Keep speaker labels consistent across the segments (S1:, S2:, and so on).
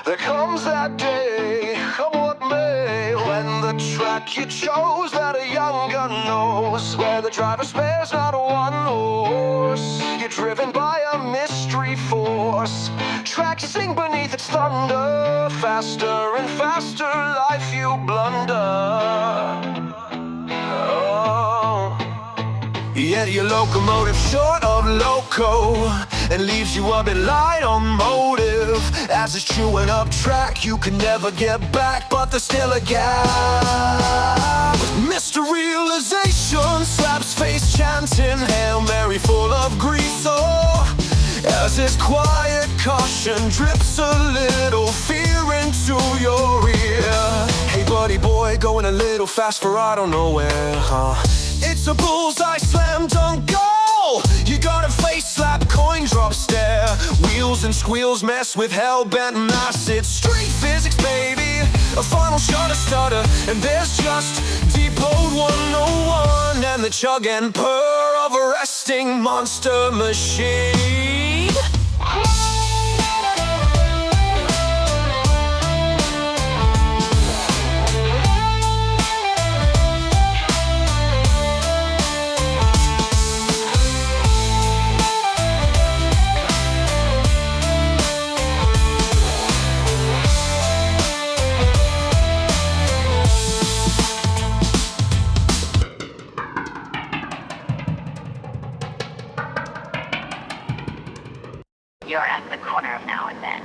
S1: There comes that day, come what may, when the track you chose that a young gun knows, where the driver spares not one horse. You're driven by a mystery force. Tracks sing beneath its thunder. Faster and faster life you blunder. Oh. Yet your locomotive short of loco and leaves you a bit light on motive. As it's chewing up track you can never get back, but there's still a gap. Mr. Realization slaps face chanting Hail Mary full of grease. Oh, as his quiet caution drips a little fear into your ear. Hey buddy boy, going a little fast for I don't know where, huh? It's a bullseye slam dunk goal. You got a face slap, coin drop stare. Wheels and squeals mess with hell-bent mass. It's street physics, baby. A final shot, a stutter, and there's just Depot 101 and the chug and purr of a resting monster machine.
S2: You're at the corner of Now and Then.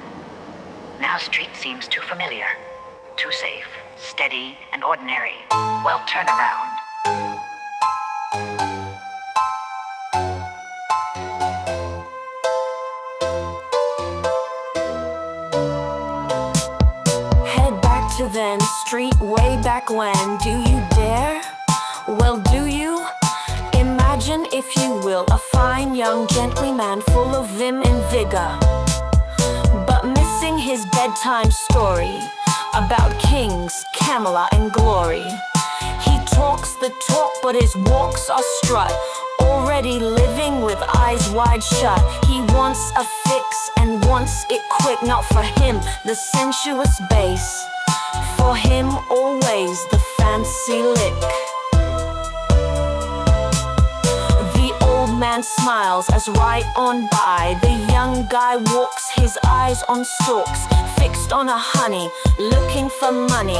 S2: Now Street seems too familiar, too safe, steady, and ordinary. Well, turn around.
S3: Head back to then, Street way back when. Do you dare? Well, do you? Imagine, if you will, a fine young gentleman full of vim and vigor, but missing his bedtime story about kings, Camelot, and glory. He talks the talk, but his walks are strut, already living with eyes wide shut. He wants a fix and wants it quick. Not for him, the sensuous bass. For him, always the fancy lick. Man smiles as right on by. The young guy walks, his eyes on stalks, fixed on a honey, looking for money.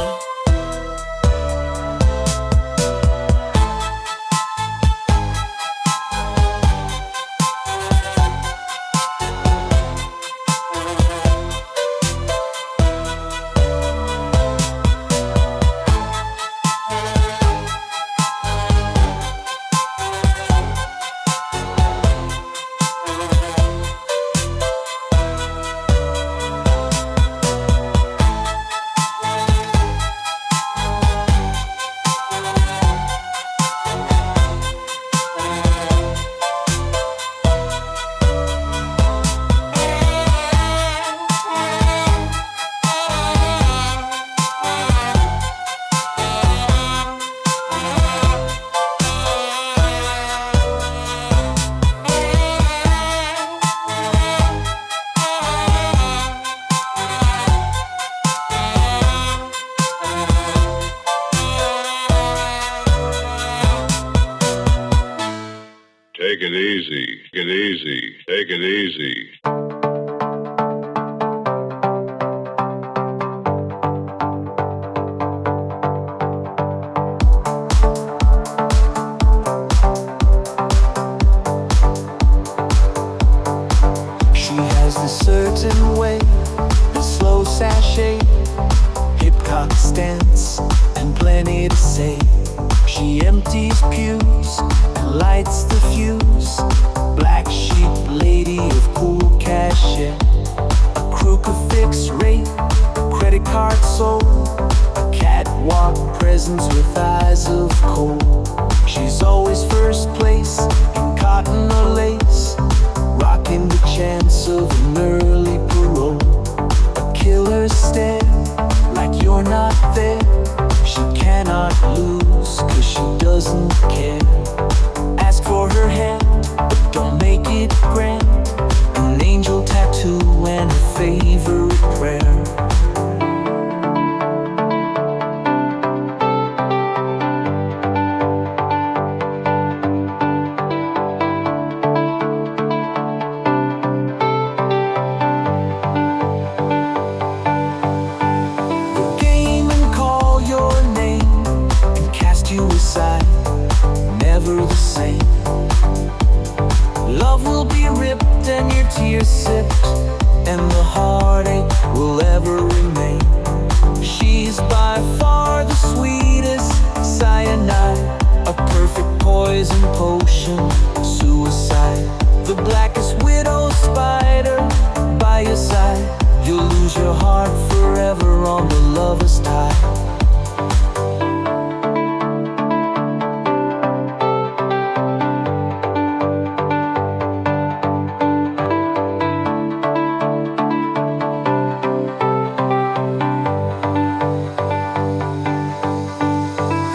S4: Take it easy, take it easy, take it easy.
S1: She has this certain way, the slow sachet, hip-hop stance, and plenty to say. She empties pews and lights the fuse. Black sheep, lady of cool cachet. A crucifix rate, credit card soul. A catwalk presence with eyes of coal. She's always first place in cotton or lace, rocking the chance of an early parole. A killer's stare, like you're not there. She cannot lose, cause she doesn't care. Ask for her hand, but don't make it grand. An angel tattoo and her favorite prayer.
S5: tear sipped, and the heartache will ever remain. She's by far the sweetest cyanide, a perfect poison potion, suicide. The blackest widow spider by your side. You'll lose your heart forever on the lover's tide.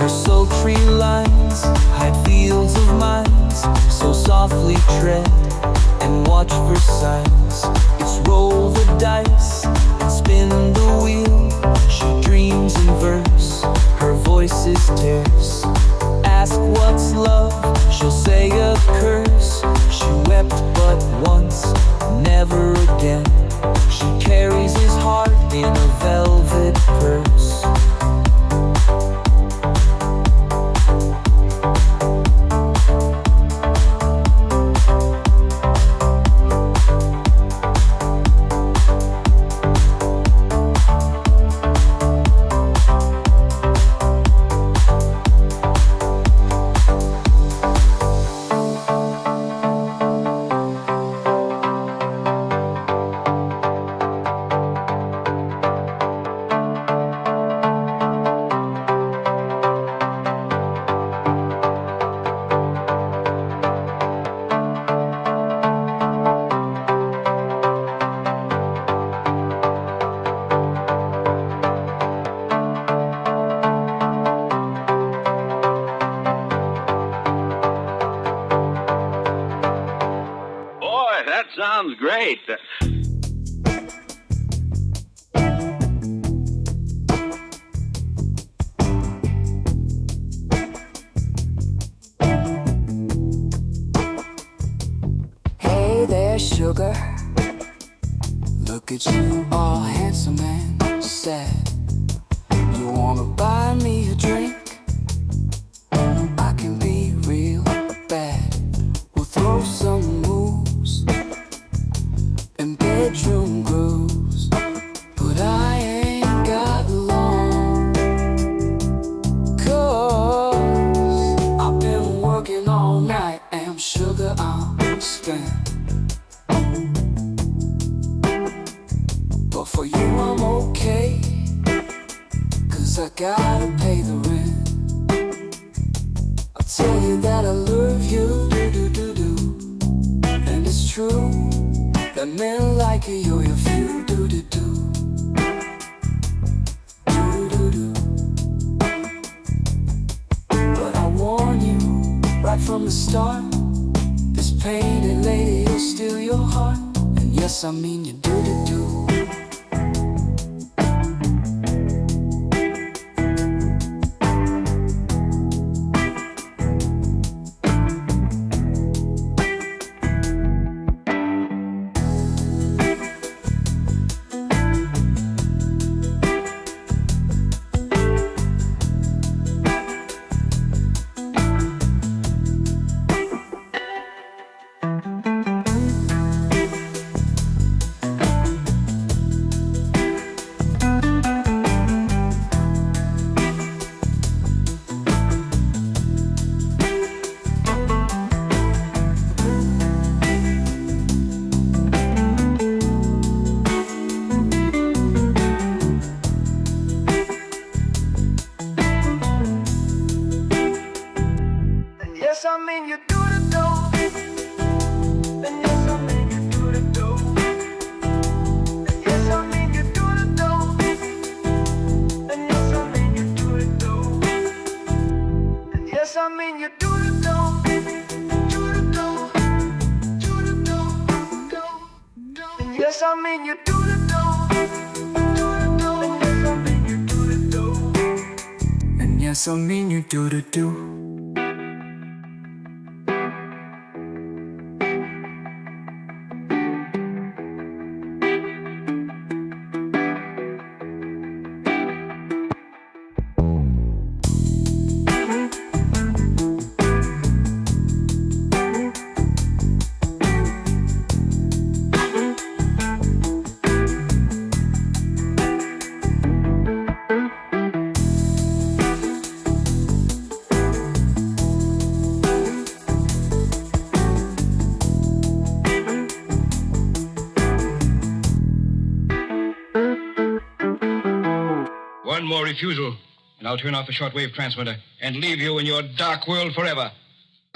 S5: Her sultry lines hide fields of mines, so softly tread and watch for signs. It's roll the dice and spin the wheel. She dreams in verse, her voice is terse. Ask what's love, she'll say a curse. She wept but once, never again. She carries his heart in a velvet purse.
S4: Boy, that sounds great.
S5: Hey there, sugar. Look at you, all handsome and sad. You wanna buy me a drink? I can be real bad. We'll throw some moves and bedroom grooves, but I ain't got long, 'cause I've been working all night and sugar I'm spent. But for you I'm okay, 'cause I gotta pay the rent. I'll tell you that I love you, do-do-do-do. And it's true that men like you, if you do-do-do. Do-do-do. But I warn you right from the start, this painted lady will steal your heart. And yes, I mean you do-do-do. Yes, I mean you do the do. And yes, I mean you do the do. And yes, I mean you do the do. And yes, I mean you do the do. And yes, I mean you do the do. Do the do. Do the do. Do. Do. And yes, I mean you do the do. Do the do. And yes, I mean you do the do. And yes, I mean you do the do.
S6: refusal, and I'll turn off the shortwave transmitter and leave you in your dark world forever.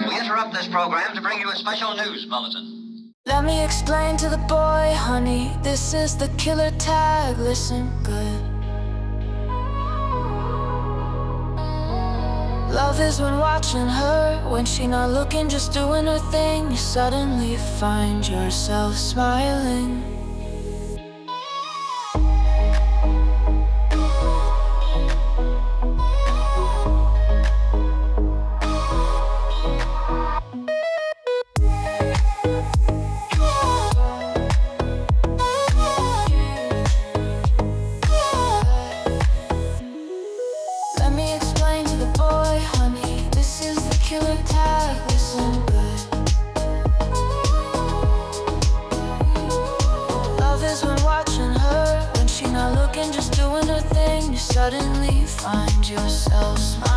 S7: We interrupt this program to bring you a special news bulletin.
S3: Let me explain to the boy, honey, this is the killer tag, listen good. Love is when watching her, when she not looking, just doing her thing. You suddenly find yourself smiling. Let me explain to the boy, honey, this is the killer tag, listen good. Love is when watching her, when she not looking, just doing her thing. You suddenly find yourself smiling.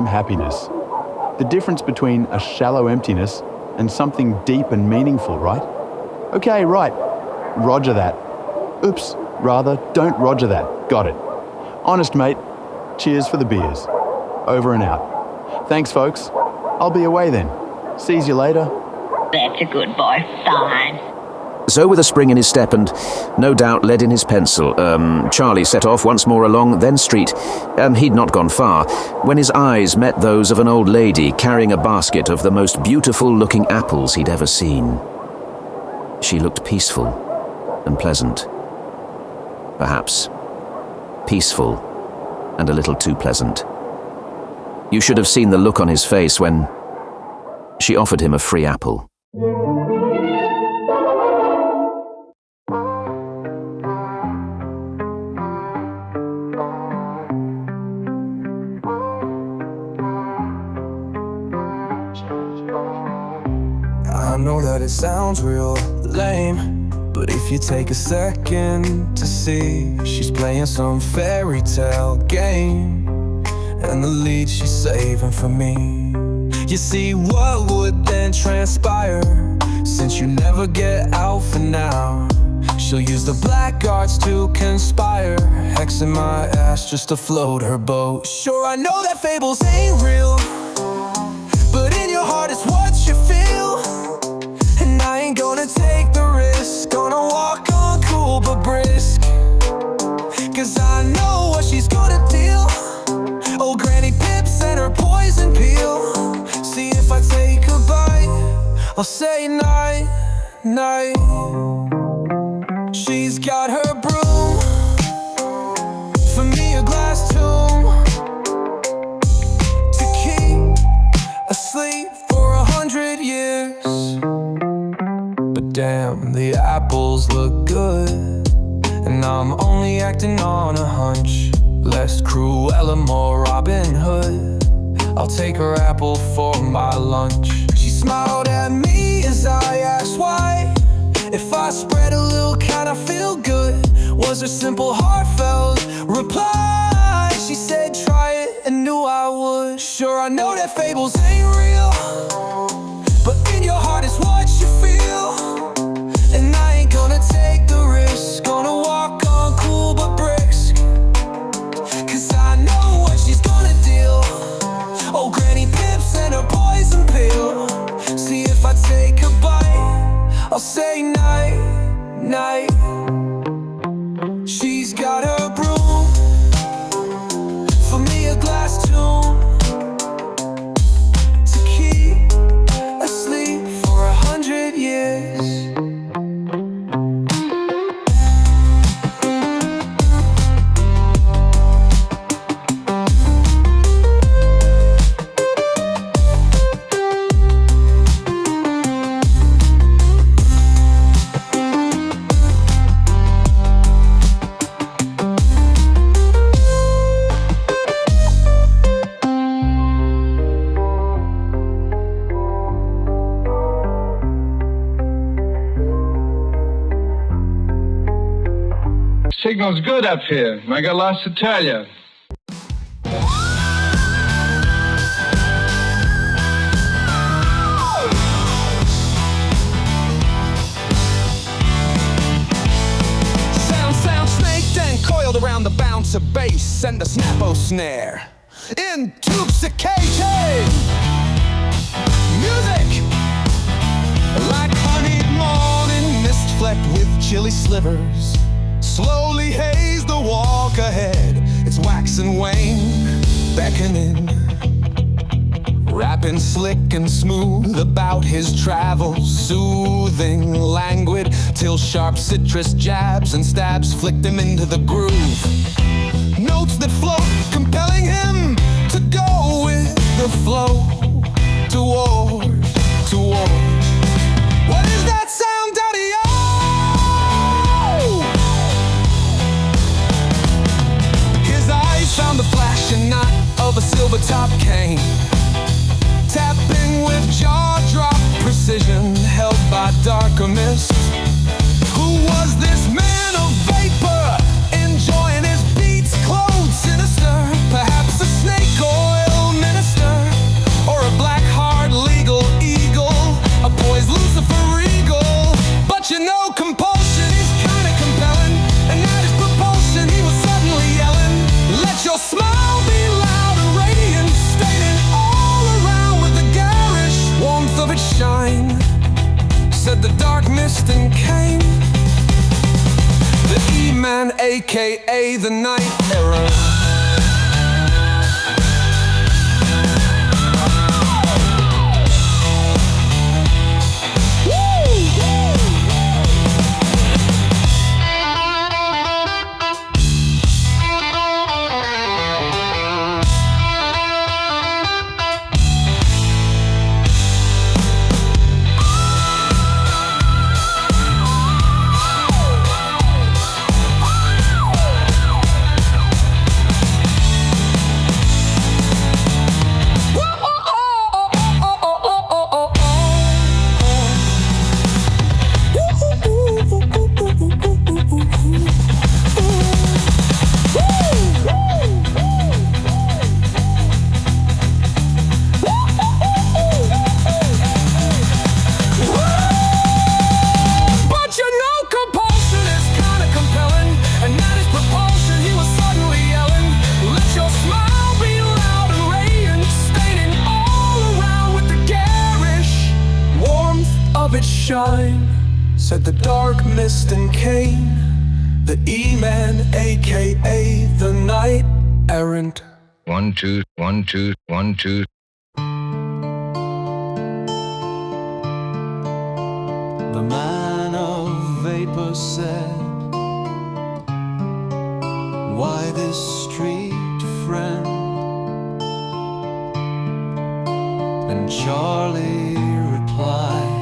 S8: Happiness. The difference between a shallow emptiness and something deep and meaningful, right? Okay, right. Roger that. Oops, rather, don't roger that. Got it. Honest, mate. Cheers for the beers. Over and out. Thanks, folks. I'll be away then. Sees you later.
S2: That's a good boy. Fine.
S9: So, with a spring in his step and no doubt lead in his pencil, Charlie set off once more along then street. He'd not gone far when his eyes met those of an old lady carrying a basket of the most beautiful-looking apples he'd ever seen. She looked peaceful and pleasant. Perhaps peaceful and a little too pleasant. You should have seen the look on his face when she offered him a free apple.
S10: I know that it sounds real lame, but if you take a second to see, she's playing some fairy tale game, and the lead she's saving for me. You see, what would then transpire, since you never get out for now? She'll use the black arts to conspire, hexing my ass just to float her boat. Sure, I know that fables ain't real, but in your heart it's what you feel. And I ain't gonna take the risk, gonna walk on cool but brisk, cause I know what she's gonna deal. Old Granny Pips and her poison peel. See, if I take a bite, I'll say night, night. She's got her broom, for me a glass tomb, to keep asleep for 100 years. But damn, the apples look good, and I'm only acting on a hunch. Less Cruella, more Robin Hood. I'll take her apple for my lunch. She smiled at me as I asked why. If I spread a little, can I feel good? Was her simple, heartfelt reply. She said try it and knew I would. Sure, I know that fables ain't real, but in your heart is what you feel. And I ain't gonna take the risk, gonna walk on cool but brisk, cause I know what she's gonna deal. Oh, Granny Pips and her poison pill. See, if I take a bite, I'll say night, night. She's got her broom, for me a glass tomb, to keep asleep for 100
S6: Signal's good up here. I got lots to tell you.
S10: Sound snaked and coiled around the bouncer bass and the snappo snare. In intoxicating music, like honeyed morning mist flecked with chilly slivers, slowly haze the walk ahead. It's wax and wane beckoning, rapping slick and smooth about his travels, soothing, languid, till sharp citrus jabs and stabs flicked him into the groove. Notes that float, compelling him to go with the flow toward. What is that sound, Daddy-O? His eyes found the flashing knot of a silver top cane, tapping with jaw-drop precision, held by darker mist. Who was this man of vapor, enjoying his beats, clothed sinister? Perhaps a snake oil minister, or a black heart legal eagle, a poised Lucifer regal. But you know compulsion is kinda compelling, and at his propulsion he was suddenly yelling, let your smile be loud and radiant, staining all around with the garish warmth of its shine. Said the dark mist and came the E-Man, aka the Night Error. Shine, said the dark mist and came the E-Man, aka the Knight Errant.
S6: 1, 2, 1, 2, 1, 2.
S10: The man of vapor said, why this street friend? And Charlie replied,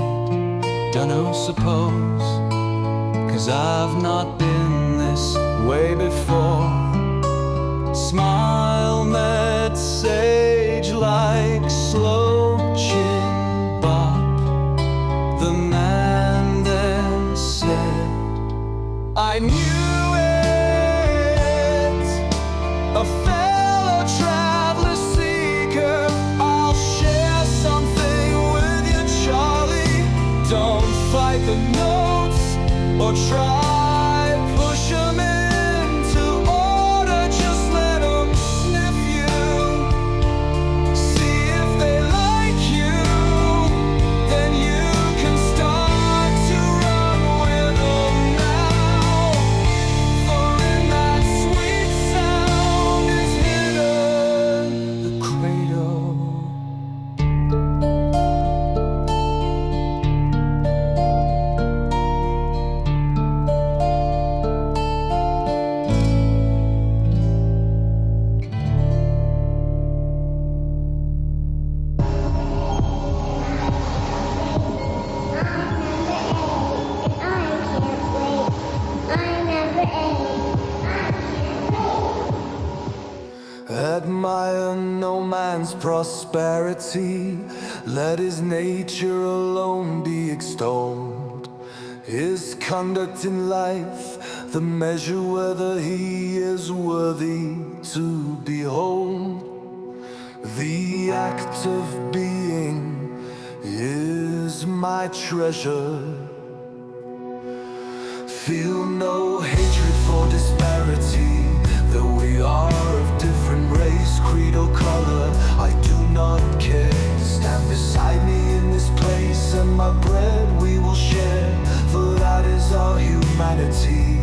S10: dunno, suppose, 'cause I've not been this way before. Smile met sage-like slow chin bop. The man then said, I knew it, a fellow traveler seeker. I'll share something with you, Charlie. Don't fight the notes or try push 'em into order. Just let 'em sniff you, see if they like you. Then you can start to run with 'em now. For in that sweet sound is hidden the cradle. Admire no man's prosperity, let his nature alone be extolled. His conduct in life,
S1: the measure whether he is worthy to behold. The act of being is my treasure. Feel no hatred for disparity, though we are of different race, creed or color. I do not care. Stand beside me in this place, and my bread we will share, for that is our humanity.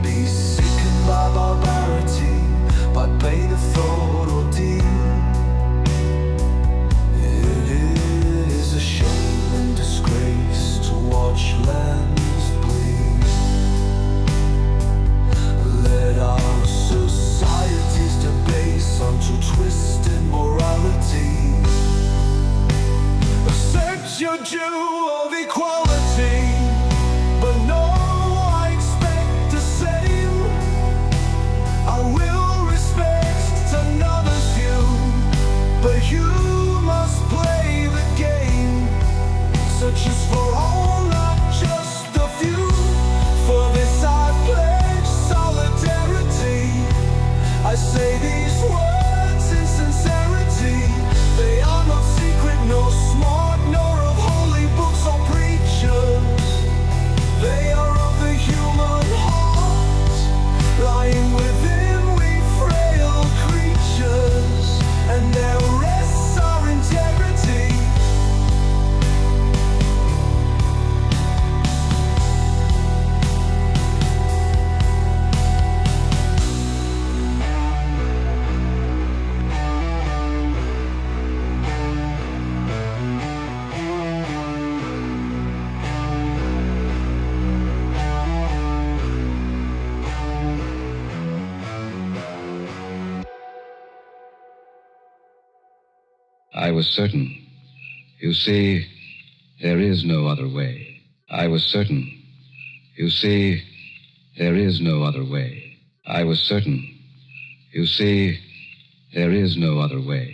S1: Be sickened by barbarity, by pain of thought or deed. It is a shame and disgrace to watch lands bleed. Let our societies debase unto twisted morality. Accept your due of equality, but no, I expect the same. I will respect another's view, but you must play the game. Such is for all, not just the few. For this I pledge solidarity. I say these words in sincerity. They are not secret, nor smart, nor of holy books or preachers. They are of the human heart, lying within we frail creatures, and there rests our integrity.
S6: I was certain. You see, there is no other way. I was certain. You see, there is no other way. I was certain. You see, there is no other way.